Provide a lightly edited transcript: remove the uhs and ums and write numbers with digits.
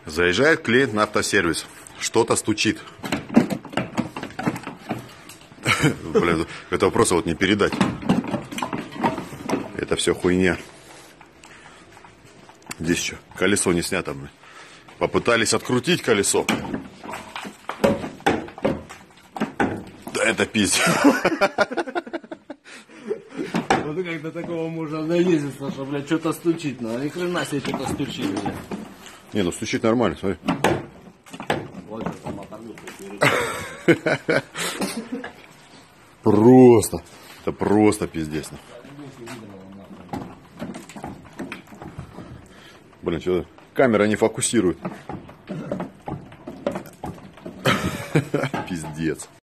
Заезжает клиент на автосервис. Что-то стучит. Блин, это просто вот не передать. Это все хуйня. Здесь что? Колесо не снято. Попытались открутить колесо. Да это пиздец. Вот как до такого можно доездиться, что, блядь, что-то стучит. Ну, ни хрена себе что-то стучит, блядь. Не, ну стучит нормально, смотри. Вот это там оторвёт. Просто. Это просто пиздец. Блин, что камера не фокусирует. Пиздец.